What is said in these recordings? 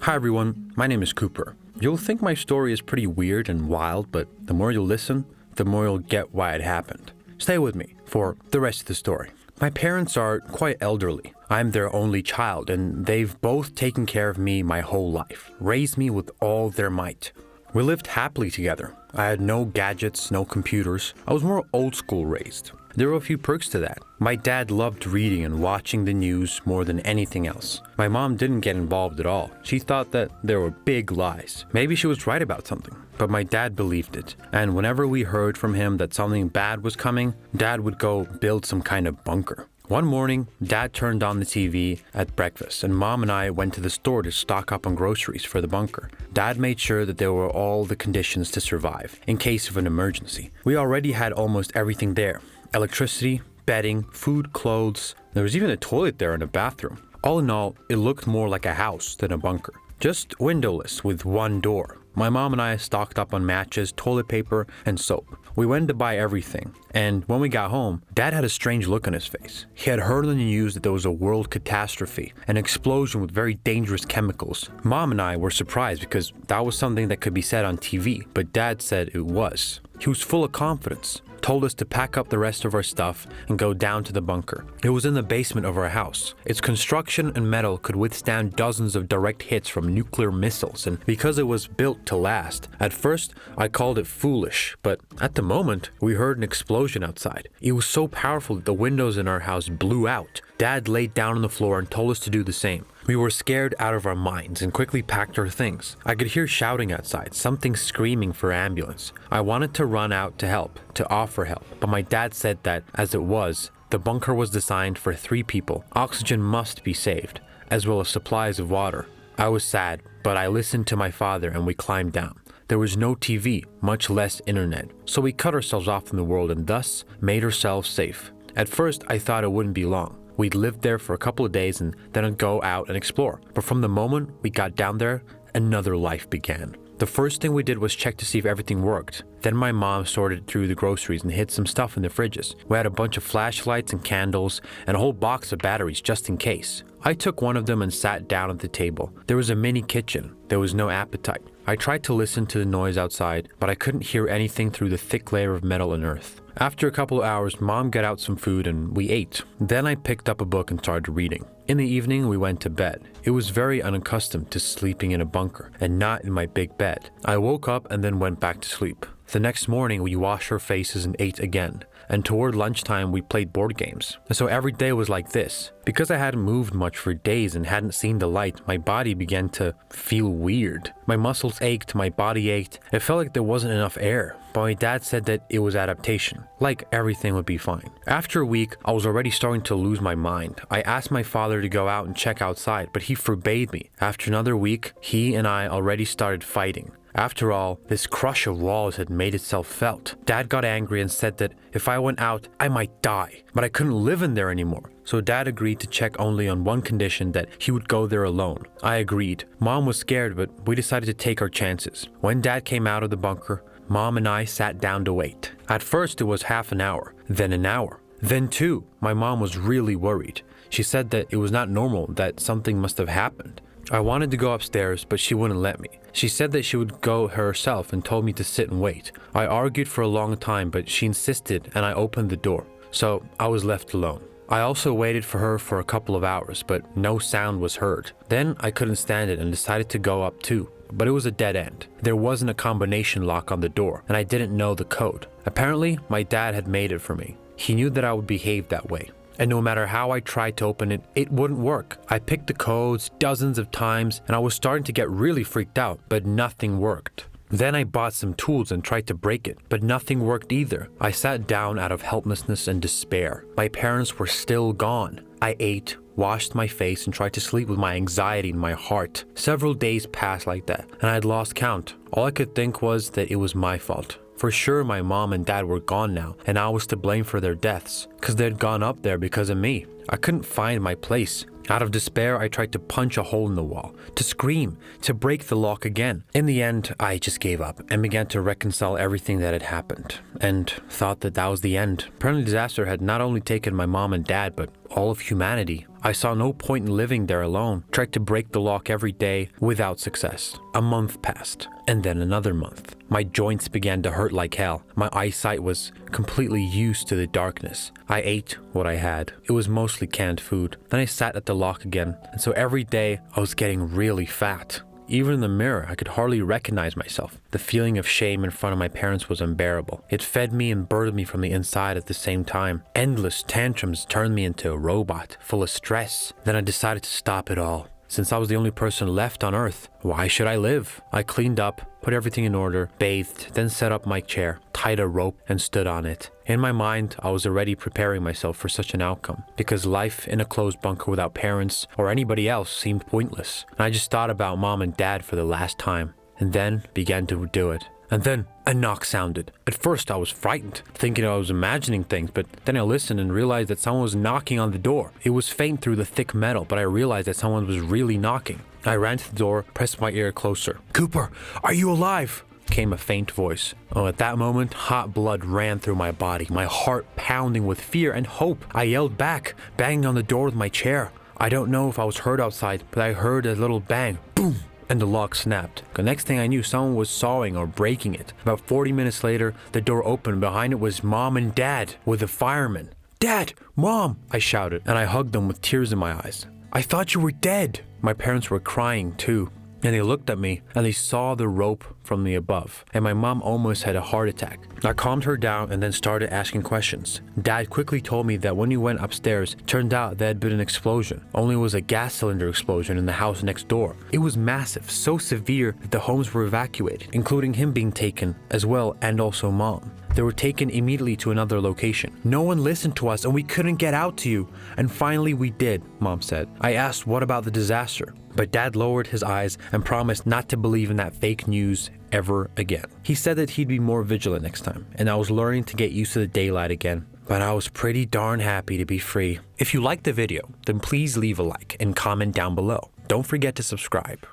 Hi everyone, my name is Cooper. You'll think my story is pretty weird and wild, but the more you listen, the more you'll get why it happened. Stay with me for the rest of the story. My parents are quite elderly. I'm their only child, and they've both taken care of me my whole life, raised me with all their might. We lived happily together. I had no gadgets, no computers. I was more old school raised. There were a few perks to that. My dad loved reading and watching the news more than anything else. My mom didn't get involved at all. She thought that there were big lies. Maybe she was right about something, but my dad believed it. And whenever we heard from him that something bad was coming, Dad would go build some kind of bunker. One morning, Dad turned on the TV at breakfast, and Mom and I went to the store to stock up on groceries for the bunker. Dad made sure that there were all the conditions to survive, in case of an emergency. We already had almost everything there. Electricity, bedding, food, clothes. There was even a toilet there and a bathroom. All in all, it looked more like a house than a bunker. Just windowless with one door. My mom and I stocked up on matches, toilet paper, and soap. We went to buy everything, and when we got home, Dad had a strange look on his face. He had heard on the news that there was a world catastrophe, an explosion with very dangerous chemicals. Mom and I were surprised because that was something that could be said on TV, but Dad said it was. He was full of confidence. Told us to pack up the rest of our stuff and go down to the bunker. It was in the basement of our house. Its construction and metal could withstand dozens of direct hits from nuclear missiles, and because it was built to last, at first I called it foolish, but at the moment we heard an explosion outside. It was so powerful that the windows in our house blew out. Dad laid down on the floor and told us to do the same. We were scared out of our minds and quickly packed our things. I could hear shouting outside, something screaming for ambulance. I wanted to run out to help, to offer help, but my dad said that, as it was, the bunker was designed for 3 people. Oxygen must be saved, as well as supplies of water. I was sad, but I listened to my father and we climbed down. There was no TV, much less internet, so we cut ourselves off from the world and thus made ourselves safe. At first, I thought it wouldn't be long. We'd live there for a couple of days and then I'd go out and explore. But from the moment we got down there, another life began. The first thing we did was check to see if everything worked. Then my mom sorted through the groceries and hid some stuff in the fridges. We had a bunch of flashlights and candles and a whole box of batteries just in case. I took one of them and sat down at the table. There was a mini kitchen. There was no appetite. I tried to listen to the noise outside, but I couldn't hear anything through the thick layer of metal and earth. After a couple of hours, Mom got out some food and we ate. Then I picked up a book and started reading. In the evening, we went to bed. It was very unaccustomed to sleeping in a bunker and not in my big bed. I woke up and then went back to sleep. The next morning, we washed our faces and ate again. And toward lunchtime, we played board games. And so every day was like this. Because I hadn't moved much for days and hadn't seen the light, my body began to feel weird. My muscles ached, my body ached. It felt like there wasn't enough air. But my dad said that it was adaptation, like everything would be fine. After a week, I was already starting to lose my mind. I asked my father to go out and check outside, but he forbade me. After another week, he and I already started fighting. After all, this crush of walls had made itself felt. Dad got angry and said that if I went out, I might die, but I couldn't live in there anymore. So Dad agreed to check only on one condition, that he would go there alone. I agreed. Mom was scared, but we decided to take our chances. When Dad came out of the bunker, Mom and I sat down to wait. At first it was half an hour, then an hour, then 2. My mom was really worried. She said that it was not normal, that something must have happened. I wanted to go upstairs, but she wouldn't let me. She said that she would go herself and told me to sit and wait. I argued for a long time, but she insisted and I opened the door. So I was left alone. I also waited for her for a couple of hours, but no sound was heard. Then I couldn't stand it and decided to go up too. But it was a dead end. There wasn't a combination lock on the door, and I didn't know the code. Apparently, my dad had made it for me. He knew that I would behave that way. And no matter how I tried to open it, it wouldn't work. I picked the codes dozens of times and I was starting to get really freaked out, but nothing worked. Then I bought some tools and tried to break it, but nothing worked either. I sat down out of helplessness and despair. My parents were still gone. I ate, washed my face, and tried to sleep with my anxiety in my heart. Several days passed like that, and I had lost count. All I could think was that it was my fault. For sure, my mom and dad were gone now, and I was to blame for their deaths, because they'd gone up there because of me. I couldn't find my place. Out of despair, I tried to punch a hole in the wall, to scream, to break the lock again. In the end, I just gave up and began to reconcile everything that had happened, and thought that that was the end. Apparently, disaster had not only taken my mom and dad, but all of humanity. I saw no point in living there alone. Tried to break the lock every day without success. A month passed, and then another month. My joints began to hurt like hell. My eyesight was completely used to the darkness. I ate what I had. It was mostly canned food. Then I sat at the lock again, and so every day I was getting really fat. Even in the mirror, I could hardly recognize myself. The feeling of shame in front of my parents was unbearable. It fed me and burdened me from the inside at the same time. Endless tantrums turned me into a robot, full of stress. Then I decided to stop it all. Since I was the only person left on Earth, why should I live? I cleaned up, put everything in order, bathed, then set up my chair, tied a rope, and stood on it. In my mind, I was already preparing myself for such an outcome, because life in a closed bunker without parents or anybody else seemed pointless. And I just thought about mom and dad for the last time, and then began to do it. And then a knock sounded. At first I was frightened, thinking I was imagining things, but then I listened and realized that someone was knocking on the door. It was faint through the thick metal, but I realized that someone was really knocking. I ran to the door, pressed my ear closer. "Cooper, are you alive?" Came a faint voice. Oh, at that moment, hot blood ran through my body, my heart pounding with fear and hope. I yelled back, banging on the door with my chair. I don't know if I was heard outside, but I heard a little bang. Boom! And the lock snapped. The next thing I knew, someone was sawing or breaking it. About 40 minutes later, the door opened. Behind it was Mom and Dad with a fireman. "Dad! Mom!" I shouted, and I hugged them with tears in my eyes. "I thought you were dead." My parents were crying too. And they looked at me, and they saw the rope from the above, and my mom almost had a heart attack. I calmed her down and then started asking questions. Dad quickly told me that when he went upstairs, it turned out there had been an explosion. Only it was a gas cylinder explosion in the house next door. It was massive, so severe that the homes were evacuated, including him being taken as well, and also mom. They were taken immediately to another location. "No one listened to us and we couldn't get out to you. And finally we did," Mom said. I asked what about the disaster, but Dad lowered his eyes and promised not to believe in that fake news ever again. He said that he'd be more vigilant next time, and I was learning to get used to the daylight again. But I was pretty darn happy to be free. If you liked the video, then please leave a like and comment down below. Don't forget to subscribe.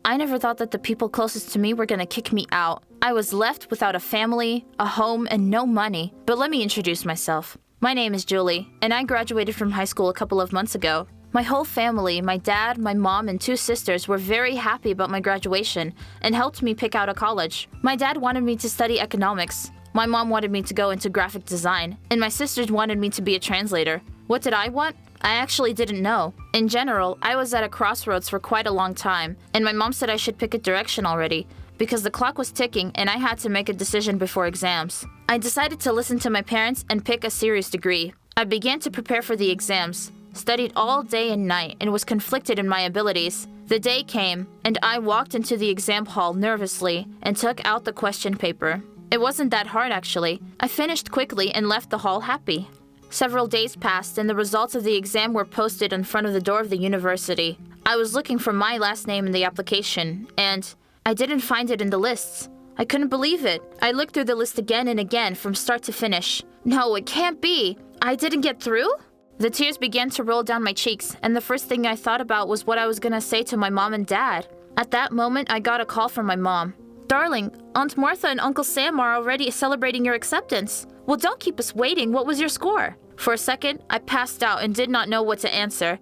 I never thought that the people closest to me were gonna kick me out. I was left without a family, a home, and no money. But let me introduce myself. My name is Julie, and I graduated from high school a couple of months ago. My whole family, my dad, my mom, and 2 sisters were very happy about my graduation and helped me pick out a college. My dad wanted me to study economics. My mom wanted me to go into graphic design, and my sisters wanted me to be a translator. What did I want? I actually didn't know. In general, I was at a crossroads for quite a long time, and my mom said I should pick a direction already, because the clock was ticking and I had to make a decision before exams. I decided to listen to my parents and pick a serious degree. I began to prepare for the exams, studied all day and night, and was conflicted in my abilities. The day came, and I walked into the exam hall nervously and took out the question paper. It wasn't that hard actually. I finished quickly and left the hall happy. Several days passed and the results of the exam were posted in front of the door of the university. I was looking for my last name in the application, and I didn't find it in the lists. I couldn't believe it. I looked through the list again and again from start to finish. No, it can't be. I didn't get through? The tears began to roll down my cheeks, and the first thing I thought about was what I was gonna say to my mom and dad. At that moment, I got a call from my mom. "Darling, Aunt Martha and Uncle Sam are already celebrating your acceptance. Well, don't keep us waiting. What was your score?" For a second, I passed out and did not know what to answer.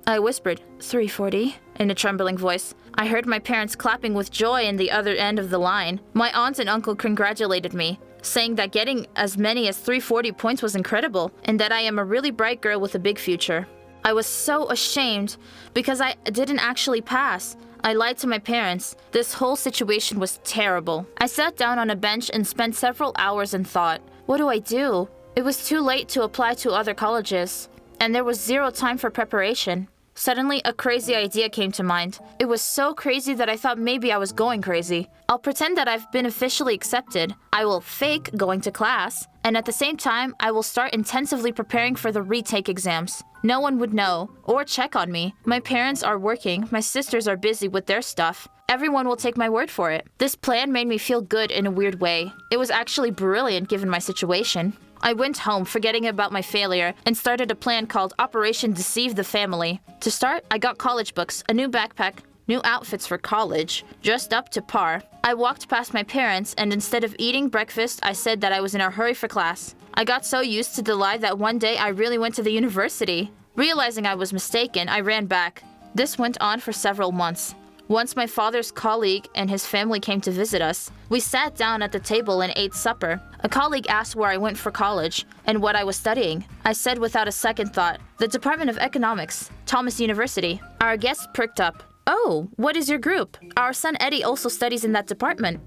I whispered, 340, in a trembling voice. I heard my parents clapping with joy in the other end of the line. My aunt and uncle congratulated me, saying that getting as many as 340 points was incredible and that I am a really bright girl with a big future. I was so ashamed because I didn't actually pass. I lied to my parents. This whole situation was terrible. I sat down on a bench and spent several hours and thought, what do I do? It was too late to apply to other colleges, and there was zero time for preparation. Suddenly, a crazy idea came to mind. It was so crazy that I thought maybe I was going crazy. I'll pretend that I've been officially accepted. I will fake going to class, and at the same time, I will start intensively preparing for the retake exams. No one would know or check on me. My parents are working, my sisters are busy with their stuff. Everyone will take my word for it. This plan made me feel good in a weird way. It was actually brilliant given my situation. I went home, forgetting about my failure, and started a plan called Operation Deceive the Family. To start, I got college books, a new backpack, new outfits for college, dressed up to par. I walked past my parents, and instead of eating breakfast, I said that I was in a hurry for class. I got so used to the lie that one day I really went to the university. Realizing I was mistaken, I ran back. This went on for several months. Once my father's colleague and his family came to visit us. We sat down at the table and ate supper. A colleague asked where I went for college and what I was studying. I said without a second thought, the Department of Economics, Thomas University. Our guest pricked up. Oh, what is your group? Our son Eddie also studies in that department.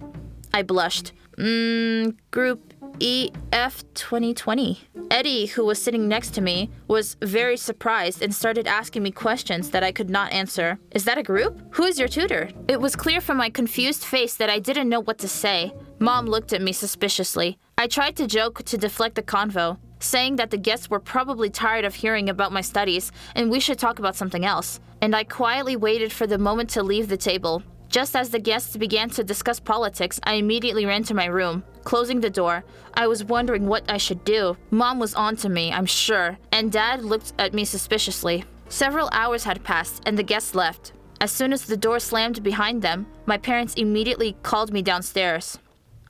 I blushed. Group EF 2020. Eddie, who was sitting next to me, was very surprised and started asking me questions that I could not answer. Is that a group? Who is your tutor? It was clear from my confused face that I didn't know what to say. Mom looked at me suspiciously. I tried to joke to deflect the convo, saying that the guests were probably tired of hearing about my studies and we should talk about something else. And I quietly waited for the moment to leave the table. Just as the guests began to discuss politics, I immediately ran to my room, closing the door. I was wondering what I should do. Mom was on to me, I'm sure, and Dad looked at me suspiciously. Several hours had passed, and the guests left. As soon as the door slammed behind them, my parents immediately called me downstairs.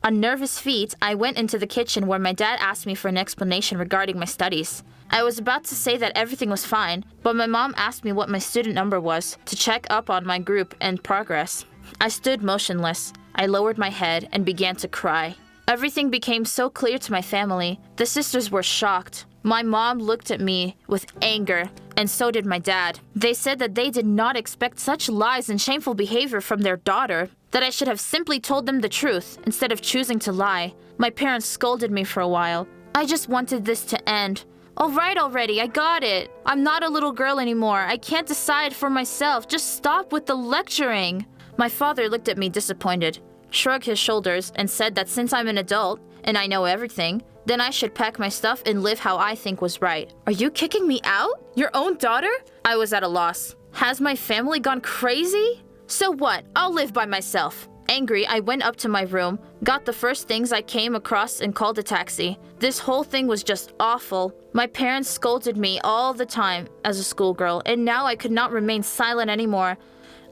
On nervous feet, I went into the kitchen where my dad asked me for an explanation regarding my studies. I was about to say that everything was fine, but my mom asked me what my student number was to check up on my group and progress. I stood motionless. I lowered my head and began to cry. Everything became so clear to my family. The sisters were shocked. My mom looked at me with anger, and so did my dad. They said that they did not expect such lies and shameful behavior from their daughter, that I should have simply told them the truth instead of choosing to lie. My parents scolded me for a while. I just wanted this to end. All right already, I got it. I'm not a little girl anymore. I can't decide for myself. Just stop with the lecturing. My father looked at me disappointed, shrugged his shoulders, and said that since I'm an adult and I know everything, then I should pack my stuff and live how I think was right. Are you kicking me out? Your own daughter? I was at a loss. Has my family gone crazy? So what? I'll live by myself. Angry, I went up to my room, got the first things I came across and called a taxi. This whole thing was just awful. My parents scolded me all the time as a schoolgirl, and now I could not remain silent anymore.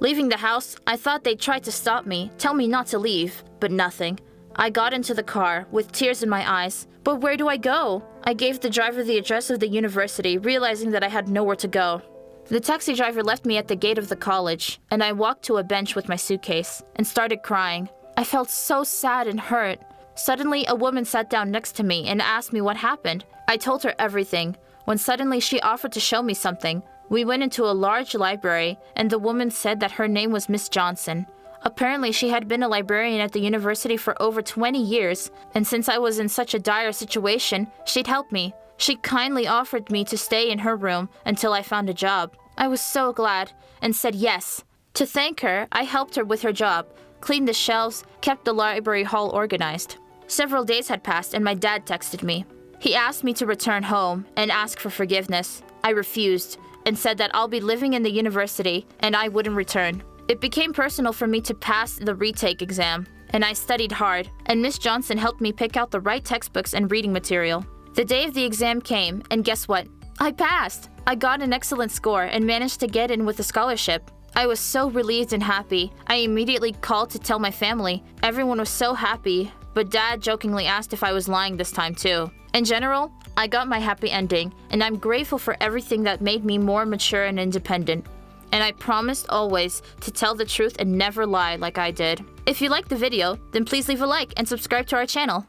Leaving the house, I thought they'd try to stop me, tell me not to leave, but nothing. I got into the car with tears in my eyes. But where do I go? I gave the driver the address of the university, realizing that I had nowhere to go. The taxi driver left me at the gate of the college, and I walked to a bench with my suitcase and started crying. I felt so sad and hurt. Suddenly, a woman sat down next to me and asked me what happened. I told her everything, when suddenly she offered to show me something. We went into a large library, and the woman said that her name was Miss Johnson. Apparently, she had been a librarian at the university for over 20 years, and since I was in such a dire situation, she'd help me. She kindly offered me to stay in her room until I found a job. I was so glad and said yes. To thank her, I helped her with her job, cleaned the shelves, kept the library hall organized. Several days had passed and my dad texted me. He asked me to return home and ask for forgiveness. I refused and said that I'll be living in the university and I wouldn't return. It became personal for me to pass the retake exam, and I studied hard, and Miss Johnson helped me pick out the right textbooks and reading material. The day of the exam came, and guess what? I passed! I got an excellent score and managed to get in with a scholarship. I was so relieved and happy. I immediately called to tell my family. Everyone was so happy, but Dad jokingly asked if I was lying this time too. In general, I got my happy ending, and I'm grateful for everything that made me more mature and independent. And I promised always to tell the truth and never lie like I did. If you liked the video, then please leave a like and subscribe to our channel.